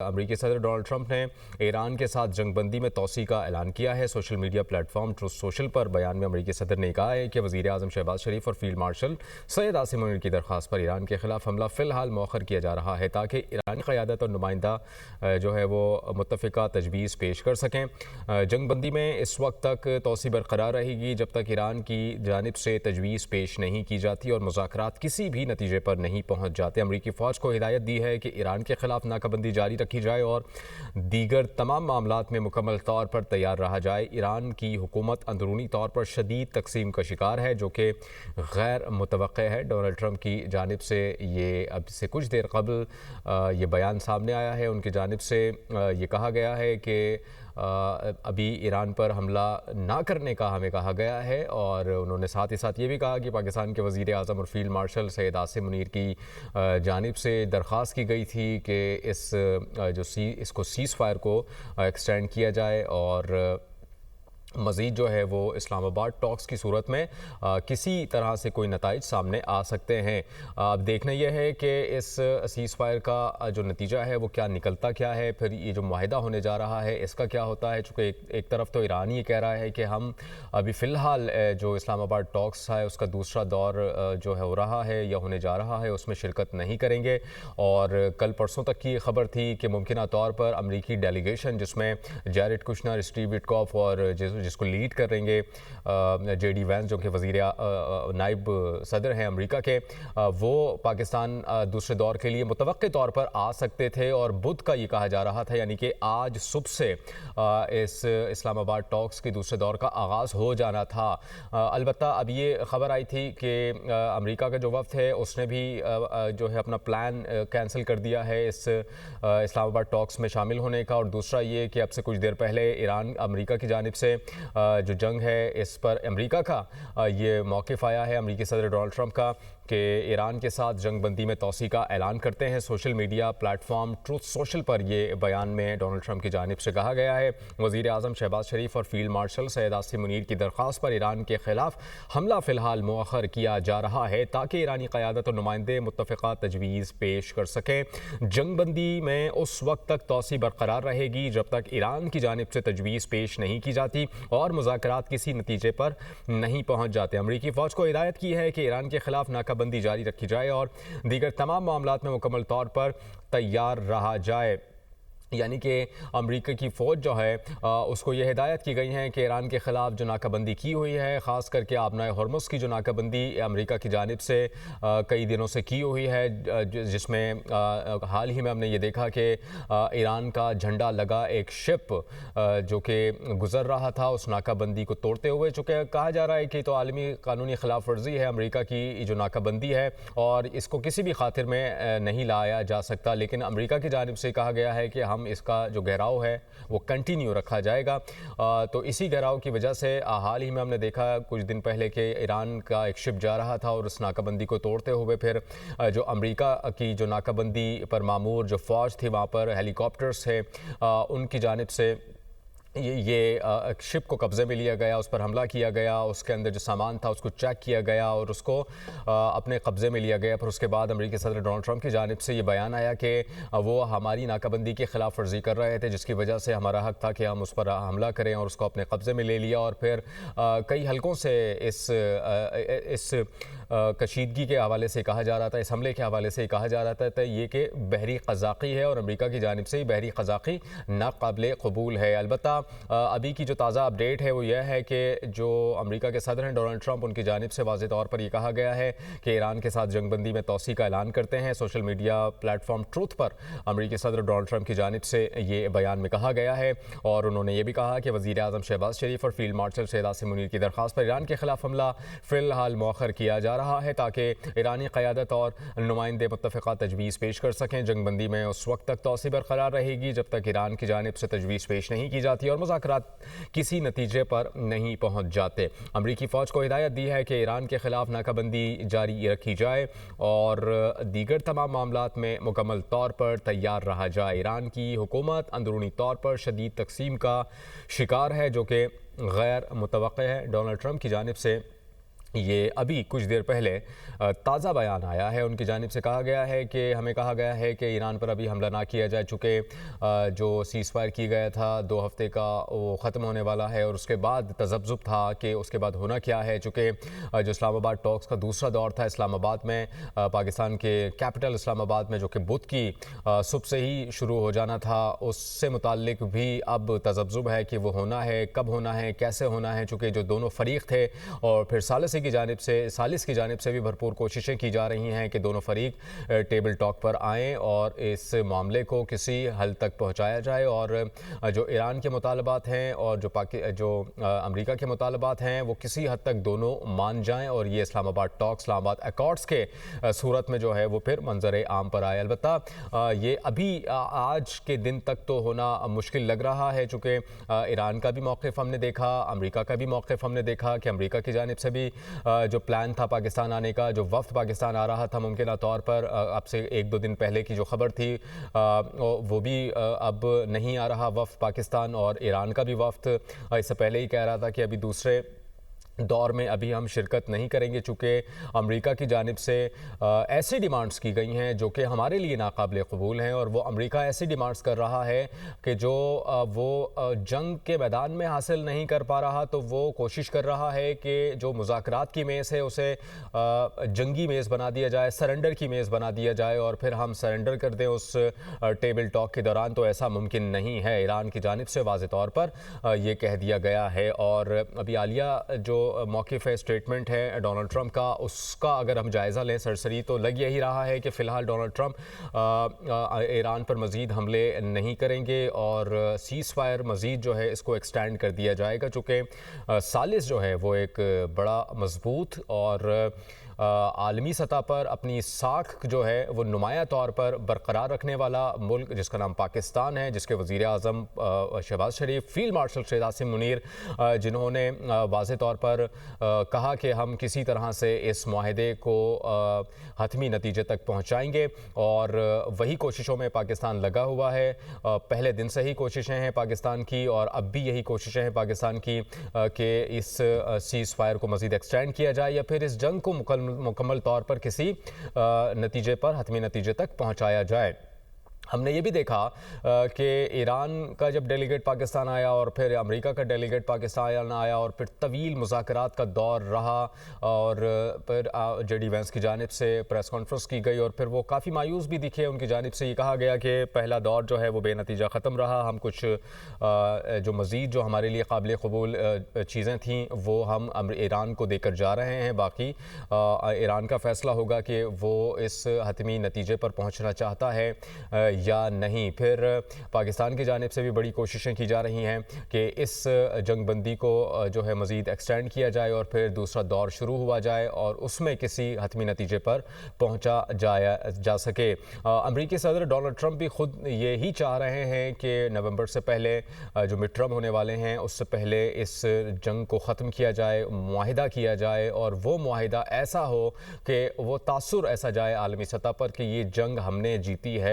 अमरीकी सदर Donald Trump ने ईरान के साथ जंगबंदी में तोसी का ऐलान किया है। Social media platform truth social पर बयान में अमरीकी सदर ने कहा है कि वज़ीर आज़म शहबाज शरीफ और फील्ड मार्शल सैयद आसिम मुनीर की दरख्वास्त पर ईरान के खिलाफ हमला फ़िलहाल मौखर किया जा रहा है ताकि ईरानी क़यादत और नुमाइंदा जो है वो मुत्तफ़िका तजवीज़ पेश कर सकें। जंगबंदी में इस वक्त तक तोसी बरकरार रहेगी जब तक ईरान की जानिब से तजवीज़ पेश नहीं की जाती और मुज़ाकरात किसी भी नतीजे पर नहीं पहुँच जाते। अमरीकी फ़ौज को हिदायत दी है कि ईरान के खिलाफ नाकाबंदी जारी रखी जाए और दीगर तमाम मामलात में मुकम्मल तौर पर तैयार रहा जाए। ईरान की हुकूमत अंदरूनी तौर पर शदीद तकसीम का शिकार है जो कि गैर मुतवक्के है। डोनाल्ड ट्रंप की जानिब से ये अब से कुछ देर कबल ये बयान सामने आया है। उनकी जानिब से ये कहा गया है कि अभी ईरान पर हमला ना करने का हमें कहा गया है और उन्होंने साथ ही साथ ये भी कहा कि पाकिस्तान के वज़ीर आज़म और फील्ड मार्शल सैयद आसिम मुनीर की जानिब से दरख्वास्त की गई थी कि इसको सीज़ फायर को एक्सटेंड किया जाए और मज़ीद जो है वो इस्लामाबाद टॉक्स की सूरत में किसी तरह से कोई नताइज सामने आ सकते हैं। अब देखना यह है कि इस सीज़ फायर का जो नतीजा है वो क्या निकलता क्या है, फिर ये जो मुआहिदा होने जा रहा है इसका क्या होता है। चूँकि एक तरफ तो ईरान ये कह रहा है कि हम अभी फ़िलहाल जो इस्लामाबाद टॉक्स है उसका दूसरा दौर जो है हो रहा है या होने जा रहा है उसमें शिरकत नहीं करेंगे। और कल परसों तक की खबर थी कि मुमकिन तौर पर अमरीकी डेलीगेशन जिसमें जैरेड कुशनर, स्टीव विटकॉफ और जिसको लीड करेंगे जेडी वैंस जो कि वज़ीर नायब सदर हैं अमेरिका के, वो पाकिस्तान दूसरे दौर के लिए मुतवक्के तौर पर आ सकते थे और बुध का ये कहा जा रहा था, यानी कि आज सुबह से इस इस्लामाबाद टॉक्स के दूसरे दौर का आगाज़ हो जाना था। अलबत्ता अब ये खबर आई थी कि अमेरिका का जो वफ़द है उसने भी जो है अपना प्लान कैंसिल कर दिया है इस इस्लामाबाद टॉक्स में शामिल होने का। और दूसरा ये कि अब से कुछ देर पहले ईरान अमेरिका की जानिब से जो जंग है इस पर अमेरिका का ये मौक़िफ़ आया है अमेरिकी सदर डोनाल्ड ट्रंप का कि ईरान के साथ जंगबंदी में तोसी का ऐलान करते हैं। Social media platform truth social पर ये बयान में डोनाल्ड ट्रंप की जानिब से कहा गया है। वज़ीर आज़म शहबाज शरीफ और फील्ड मार्शल सैयद आसिम मुनीर की दरख्वास्त पर ईरान के खिलाफ हमला फ़िलहाल मौखर किया जा रहा है ताकि ईरानी क़यादत और नुमाइंदे मुत्तफ़िका तजवीज़ पेश कर सकें। जंगबंदी में उस वक्त तक तोसी बरकरार रहेगी जब तक ईरान की जानिब से तजवीज़ पेश नहीं की जाती और मुज़ाकरात किसी नतीजे पर नहीं पहुँच जाते। अमरीकी फ़ौज को हिदायत की है कि ईरान के खिलाफ नाकाबंदी जारी रखी जाए और दीगर तमाम मामलात में मुकम्मल तौर पर तैयार रहा जाए। यानी कि अमेरिका की फ़ौज जो है उसको ये हिदायत की गई है कि ईरान के ख़िलाफ़ जो नाकाबंदी की हुई है, ख़ास करके आबनाए हॉर्मुज़ की जो नाकाबंदी अमेरिका की जानिब से कई दिनों से की हुई है, जिसमें हाल ही में हमने ये देखा कि ईरान का झंडा लगा एक शिप जो कि गुज़र रहा था उस नाकाबंदी को तोड़ते हुए। चूँकि कहा जा रहा है कि तो आलमी कानूनी ख़िलाफ़ वर्जी है अमेरिका की जो नाकाबंदी है और इसको किसी भी खातिर में नहीं लाया जा सकता, लेकिन अमेरिका की जानिब से कहा गया है कि हम इसका जो घेराव है वो कंटिन्यू रखा जाएगा। तो इसी घेराव की वजह से हाल ही में हमने देखा कुछ दिन पहले कि ईरान का एक शिप जा रहा था और उस नाकाबंदी को तोड़ते हुए फिर जो अमेरिका की जो नाकाबंदी पर मामूर जो फ़ौज थी वहाँ पर हेलीकॉप्टर्स है उनकी जानिब से ये शिप को कब्ज़े में लिया गया, उस पर हमला किया गया, उसके अंदर जो सामान था उसको चेक किया गया और उसको अपने कब्ज़े में लिया गया। फिर उसके बाद अमेरिकी सदर डोनाल्ड ट्रंप की जानिब से ये बयान आया कि वो हमारी नाकाबंदी की खिलाफ वर्जी कर रहे थे जिसकी वजह से हमारा हक़ था कि हम उस पर हमला करें और उसको अपने कब्ज़े में ले लिया। और फिर कई हलकों से इस कशीदगी के हवाले से कहा जा रहा था, इस हमले के हवाले से कहा जा रहा था ये कि बहरी क़ज़ाक़ी है और अमेरिका की जानिब से बहरी क़ज़ाक़ी नाक़ाबिल क़बूल है। अलबत्ता अभी की जो ताज़ा अपडेट है वो यह है कि जो अमेरिका के सदर हैं डोनाल्ड ट्रंप, उनकी जानिब से वाज़ेह तौर पर यह कहा गया है कि ईरान के साथ जंगबंदी में तोसी का ऐलान करते हैं। सोशल मीडिया प्लेटफॉर्म ट्रूथ पर अमेरिकी सदर डोनाल्ड ट्रंप की जानिब से ये बयान में कहा गया है और उन्होंने ये भी कहा कि वज़ीर आज़म शहबाज शरीफ और फील्ड मार्शल सैयद आसिम मुनीर की दरख्वास्त पर ईरान के खिलाफ हमला फ़िलहाल मौखर किया जा रहा है ताकि ईरानी क़यादत और नुमाइंदे मुत्तफ़िका तजवीज़ पेश कर सकें। जंगबंदी में उस वक्त तक तोसी बरकरार रहेगी जब तक ईरान की जानिब से तजवीज़ पेश नहीं की जाती और मुज़ाकरात किसी नतीजे पर नहीं पहुँच जाते। अमरीकी फ़ौज को हिदायत दी है कि ईरान के ख़िलाफ़ नाकाबंदी जारी रखी जाए और दीगर तमाम मामलात में मुकम्मल तौर पर तैयार रहा जाए। ईरान की हुकूमत अंदरूनी तौर पर शदीद तकसीम का शिकार है जो कि गैर मुतवक्के है। डोनाल्ड ट्रंप की जानिब से ये अभी कुछ देर पहले ताज़ा बयान आया है। उनकी जानिब से कहा गया है कि हमें कहा गया है कि ईरान पर अभी हमला ना किया जाए, चूँकि जो सीज़ फायर किया गया था 2 हफ़्ते का वो ख़त्म होने वाला है और उसके बाद तज़ब्ज़ुब था कि उसके बाद होना क्या है। चूँकि जो इस्लामाबाद टॉक्स का दूसरा दौर था इस्लामाबाद में, पाकिस्तान के कैपिटल इस्लामाबाद में, जो कि बुध की सुबह से ही शुरू हो जाना था, उससे मुताल्लिक भी अब तज़ब्ज़ुब है कि वो होना है, कब होना है, कैसे होना है। चूँकि जो दोनों फ़रीक थे और फिर सालिस की जानिब से भी भरपूर कोशिशें की जा रही हैं कि दोनों फरीक टेबल टॉक पर आएँ और इस मामले को किसी हल तक पहुंचाया जाए और जो ईरान के मुतालबात हैं और जो अमेरिका के मुतालबात हैं वो किसी हद तक दोनों मान जाएं और ये इस्लामाबाद टॉक्स, इस्लामाबाद अकॉर्ड्स के सूरत में जो है वो फिर मंजर आम पर आए। अलबत्ता ये अभी आज के दिन तक तो होना मुश्किल लग रहा है, चूँकि ईरान का भी मौक़िफ़ हमने देखा, अमेरिका का भी मौक़िफ़ हमने देखा कि अमेरिका की जानिब से भी जो प्लान था पाकिस्तान आने का, जो वफ़द पाकिस्तान आ रहा था मुमकिन तौर पर, अब से 1-2 दिन पहले की जो ख़बर थी वो भी अब नहीं आ रहा वफ़द पाकिस्तान। और ईरान का भी वफ़द इससे पहले ही कह रहा था कि अभी दूसरे दौर में अभी हम शिरकत नहीं करेंगे, चूँकि अमेरिका की जानिब से ऐसी डिमांड्स की गई हैं जो कि हमारे लिए नाकाबिल क़बूल हैं। और वो अमेरिका ऐसी डिमांड्स कर रहा है कि जो वो जंग के मैदान में हासिल नहीं कर पा रहा, तो वो कोशिश कर रहा है कि जो मुज़ाकरात की मेज़ है उसे जंगी मेज़ बना दिया जाए, सरेंडर की मेज़ बना दिया जाए और फिर हम सरेंडर कर दें उस टेबल टॉक के दौरान। तो ऐसा मुमकिन नहीं है, ईरान की जानिब से वाज़ेह तौर पर ये कह दिया गया है। और अभी हालिया जो मौक़िफ़ है, स्टेटमेंट है डोनाल्ड ट्रंप का, उसका अगर हम जायज़ा लें सरसरी तो लग यही रहा है कि फ़िलहाल डोनाल्ड ट्रंप ईरान पर मज़ीद हमले नहीं करेंगे और सीज़ फायर मज़ीद जो है इसको एक्सटेंड कर दिया जाएगा, चूँकि सालिस जो है वो एक बड़ा मज़बूत और आलमी सतह पर अपनी साख जो है वो नुमाया तौर पर बरकरार रखने वाला मुल्क जिसका नाम पाकिस्तान है, जिसके वज़ीर आज़म शहबाज शरीफ, फ़ील्ड मार्शल सैयद आसिम मुनीर, जिन्होंने वाज़े तौर पर कहा कि हम किसी तरह से इस मुआहदे को हतमी नतीजे तक पहुँचाएँगे और वही कोशिशों में पाकिस्तान लगा हुआ है। पहले दिन से ही कोशिशें हैं पाकिस्तान की और अब भी यही कोशिशें हैं पाकिस्तान की कि इस सीज़ फायर को मज़ीद एक्सटेंड किया जाए या फिर इस जंग को मुकम्मल तौर पर किसी नतीजे पर, हतमी नतीजे तक पहुंचाया जाए। हमने ये भी देखा कि ईरान का जब डेलीगेट पाकिस्तान आया और फिर अमेरिका का डेलीगेट पाकिस्तान आया और फिर तवील मुज़ाकरात का दौर रहा और फिर जेडी वेंस की जानिब से प्रेस कॉन्फ्रेंस की गई और फिर वो काफ़ी मायूस भी दिखे। उनकी जानिब से ये कहा गया कि पहला दौर जो है वो बेनतीजा ख़त्म रहा, हम कुछ जो मज़ीद जो हमारे लिए काबिल क़बूल चीज़ें थीं वो हम ईरान को देकर जा रहे हैं। बाकी ईरान का फ़ैसला होगा कि वो इस हतमी नतीजे पर पहुँचना चाहता है या नहीं। फिर पाकिस्तान की जानिब से भी बड़ी कोशिशें की जा रही हैं कि इस जंगबंदी को जो है मज़ीद एक्सटेंड किया जाए और फिर दूसरा दौर शुरू हुआ जाए और उसमें किसी हतमी नतीजे पर पहुंचा जा सके। अमरीकी सदर डोनाल्ड ट्रंप भी ख़ुद यही चाह रहे हैं कि नवंबर से पहले जो मिड टर्म होने वाले हैं उससे पहले इस जंग को ख़त्म किया जाए, मुआहिदा किया जाए और वो मुआहिदा ऐसा हो कि वो तासुर ऐसा जाए आलमी सतह पर कि ये जंग हमने जीती है।